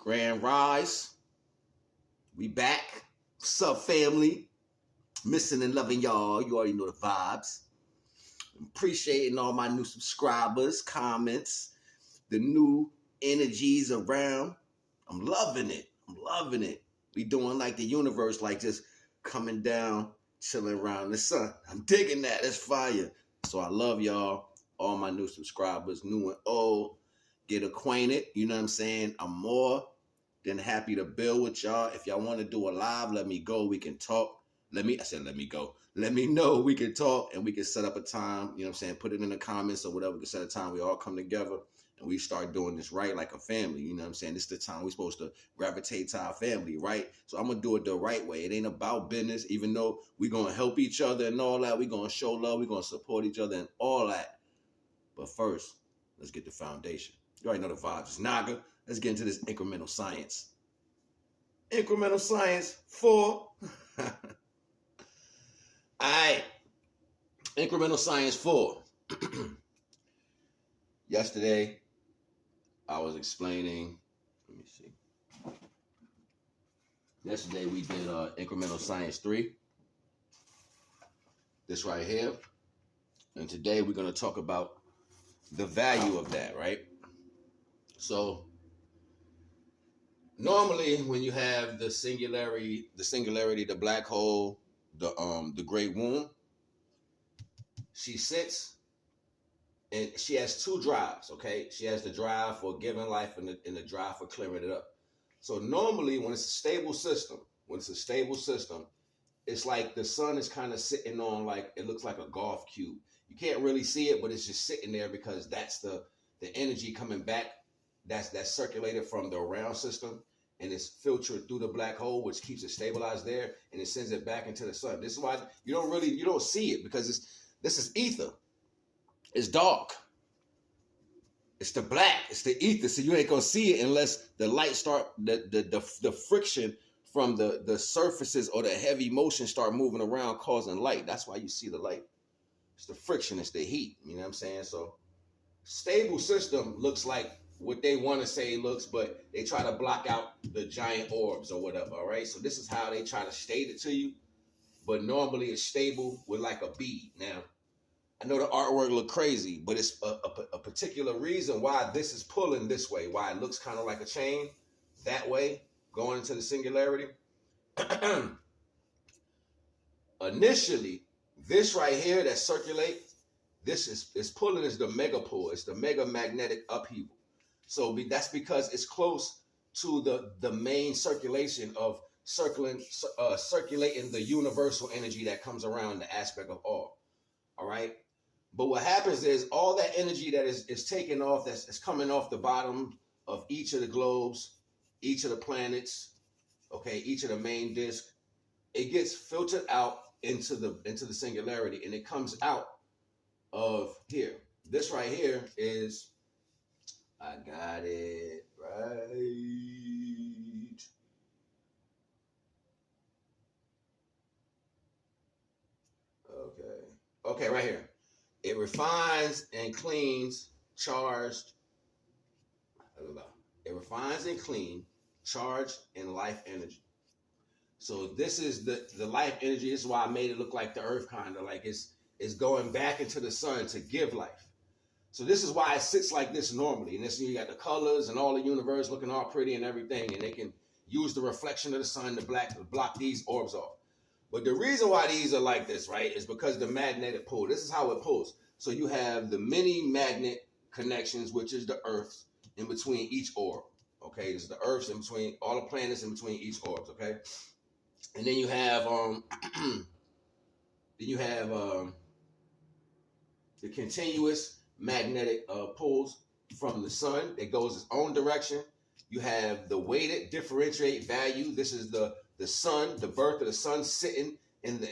Grand Rise. We back. What's up, family? Missing and loving y'all. You already know the vibes. Appreciating all my new subscribers, comments, the new energies around. I'm loving it. I'm loving it. We doing like the universe, like just coming down, chilling around the sun. I'm digging that. That's fire. So I love y'all. All my new subscribers, new and old. Get acquainted. You know what I'm saying? I'm more than happy to build with y'all. If y'all want to do a live, let me go. We can talk. Let me go. Let me know. We can talk and we can set up a time. You know what I'm saying? Put it in the comments or whatever. We can set a time. We all come together and we start doing this right like a family. You know what I'm saying? This is the time we're supposed to gravitate to our family, right? So I'm going to do it the right way. It ain't about business, even though we're going to help each other and all that. We're going to show love. We're going to support each other and all that. But first, let's get the foundation. You already know the vibes. It's Naga. Let's get into this incremental science. Incremental science 4. All right. Incremental science 4. Yesterday, I was explaining. Let me see. Yesterday, we did incremental science 3. This right here. And today, we're going to talk about the value of that, right? So, normally, when you have the singularity, the black hole, the great womb, she sits and she has 2 drives. Okay, she has the drive for giving life and the drive for clearing it up. So normally, when it's a stable system, it's like the sun is kind of sitting on, like, it looks like a golf cube. You can't really see it, but it's just sitting there because that's the energy coming back. That's circulated from the around system. And it's filtered through the black hole, which keeps it stabilized there, and it sends it back into the sun. This is why you don't see it, because this is ether. It's dark. It's the black. It's the ether. So you ain't gonna see it unless the light start the friction from the surfaces or the heavy motion start moving around, causing light. That's why you see the light. It's the friction. It's the heat. You know what I'm saying? So stable system looks like what they want to say it looks, but they try to block out the giant orbs or whatever, all right? So this is how they try to state it to you, but normally it's stable with like a bead. Now, I know the artwork look crazy, but it's a particular reason why this is pulling this way, why it looks kind of like a chain that way, going into the singularity. Initially, this right here that circulates, this is pulling is the mega pull. It's the mega magnetic upheaval. So that's because it's close to the main circulation of circulating the universal energy that comes around the aspect of all. All right. But what happens is all that energy that is taken off, that's coming off the bottom of each of the globes, each of the planets, okay, each of the main discs, it gets filtered out into the singularity, and it comes out of here. This right here is, I got it right. Okay, right here. It refines and cleans charged. It refines and clean charged and life energy. So this is the life energy. This is why I made it look like the earth, kind of like it's going back into the sun to give life. So this is why it sits like this normally. And this, you got the colors and all the universe looking all pretty and everything. And they can use the reflection of the sun to block these orbs off. But the reason why these are like this, right, is because the magnetic pull. This is how it pulls. So you have the mini magnet connections, which is the Earth, in between each orb. Okay, this is the Earth's in between all the planets in between each orbs. Okay, and then you have the continuous magnetic pulls from the sun. It goes its own direction. You have the weighted differentiate value. This is the sun, the birth of the sun sitting and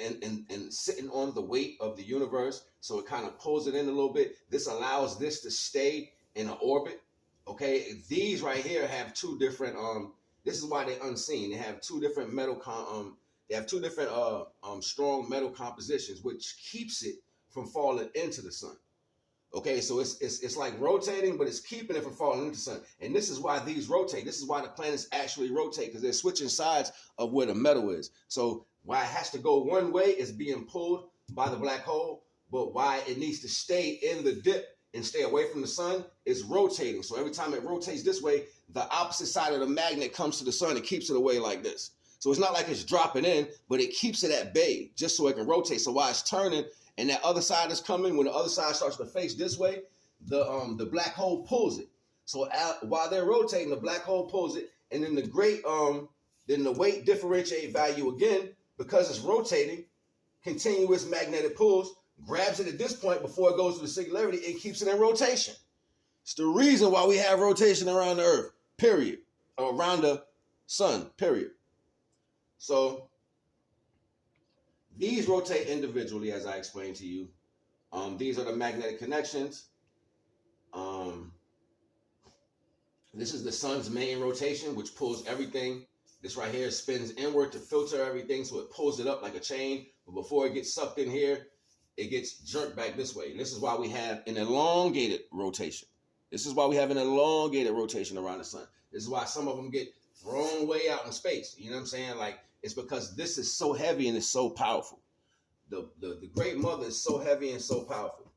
sitting on the weight of the universe. So it kind of pulls it in a little bit. This allows this to stay in an orbit. Okay, these right here have 2 different this is why they're unseen. They have 2 different they have 2 different strong metal compositions, which keeps it from falling into the sun. Okay, so it's like rotating, but it's keeping it from falling into the sun. And this is why these rotate. This is why the planets actually rotate, because they're switching sides of where the metal is. So why it has to go one way is being pulled by the black hole, but why it needs to stay in the dip and stay away from the sun is rotating. So every time it rotates this way, the opposite side of the magnet comes to the sun and keeps it away like this. So it's not like it's dropping in, but it keeps it at bay just so it can rotate. So while it's turning, and that other side is coming, when the other side starts to face this way, the black hole pulls it. So while they're rotating, the black hole pulls it, and then then the weight differentiate value again, because it's rotating, continuous magnetic pulls, grabs it at this point before it goes to the singularity and keeps it in rotation. It's the reason why we have rotation around the Earth, period, or around the sun, period. So these rotate individually, as I explained to you. These are the magnetic connections. This is the sun's main rotation, which pulls everything. This right here spins inward to filter everything, so it pulls it up like a chain. But before it gets sucked in here, it gets jerked back this way. And this is why we have an elongated rotation. This is why we have an elongated rotation around the sun. This is why some of them get thrown way out in space. You know what I'm saying? Like, it's because this is so heavy and it's so powerful. The Great Mother is so heavy and so powerful.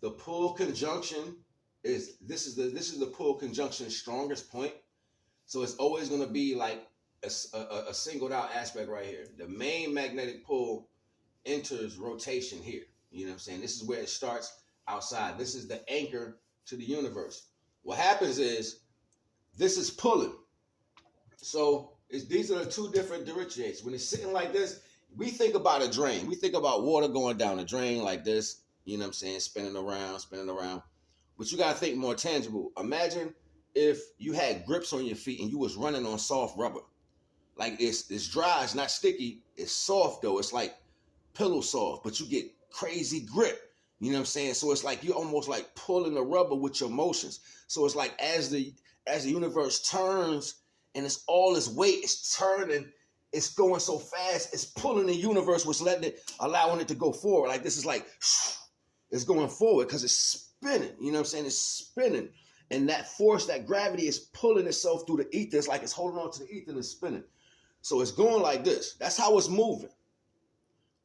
The pull conjunction is this is the pull conjunction strongest point. So it's always going to be like a singled out aspect right here. The main magnetic pull enters rotation here. You know what I'm saying? This is where it starts outside. This is the anchor to the universe. What happens is this is pulling. So these are the two different differentiates. When it's sitting like this, we think about a drain. We think about water going down a drain like this. You know what I'm saying? Spinning around, spinning around. But you got to think more tangible. Imagine if you had grips on your feet and you was running on soft rubber. Like it's dry, it's not sticky. It's soft though. It's like pillow soft, but you get crazy grip. You know what I'm saying? So it's like you're almost like pulling the rubber with your motions. So it's like as the universe turns and it's all its weight, it's turning, it's going so fast, it's pulling the universe, which allowing it to go forward. Like this is like, it's going forward because it's spinning. You know what I'm saying? It's spinning. And that force, that gravity is pulling itself through the ether. It's like it's holding on to the ether and it's spinning. So it's going like this. That's how it's moving.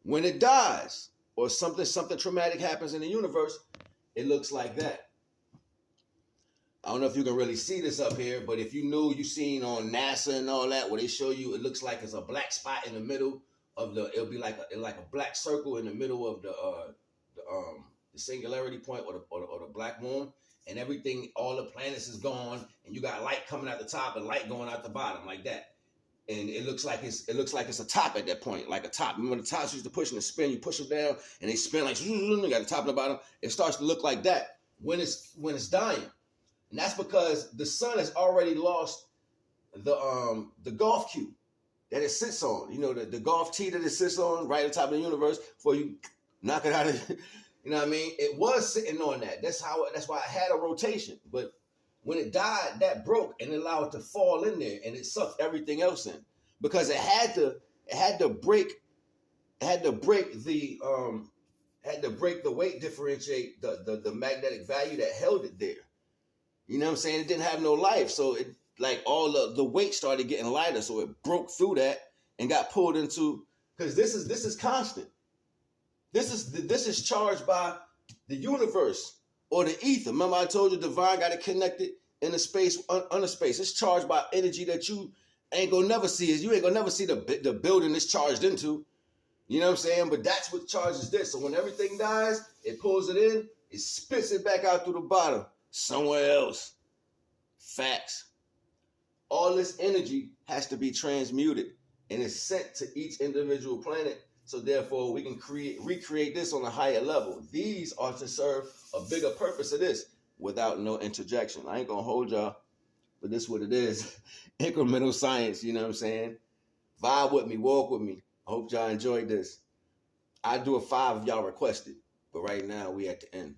When it dies or something traumatic happens in the universe, it looks like that. I don't know if you can really see this up here, but if you seen on NASA and all that, where they show you, it looks like it's a black spot in the middle of it'll be like a black circle in the middle of the singularity point or the black moon, and everything, all the planets is gone, and you got light coming out the top and light going out the bottom like that. And it looks like it's a top at that point, like a top. Remember the tops used to push and the spin, you push them down and they spin like you got the top and the bottom. It starts to look like that when it's dying. And that's because the sun has already lost the golf cue that it sits on. You know, the golf tee that it sits on right at the top of the universe before you knock it out of you know what I mean? It was sitting on that. That's why it had a rotation. But when it died, that broke and it allowed it to fall in there and it sucked everything else in. Because it had to break the weight differentiate the magnetic value that held it there. You know what I'm saying? It didn't have no life. So it like all the weight started getting lighter. So it broke through that and got pulled into, because this is constant. This is charged by the universe or the ether. Remember I told you divine got it connected in the space, under space. It's charged by energy that you ain't gonna never see. You ain't gonna never see the building it's charged into. You know what I'm saying? But that's what charges this. So when everything dies, it pulls it in, it spits it back out through the bottom, somewhere else. Facts. All this energy has to be transmuted and is sent to each individual planet. So therefore, we can recreate this on a higher level. These are to serve a bigger purpose of this without no interjection. I ain't gonna hold y'all, but this is what it is. Incremental science, you know what I'm saying? Vibe with me, walk with me. I hope y'all enjoyed this. I do a 5 if y'all requested, but right now we at the end.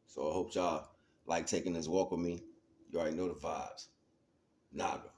So I hope y'all like taking this walk with me. You already know the vibes. Naga.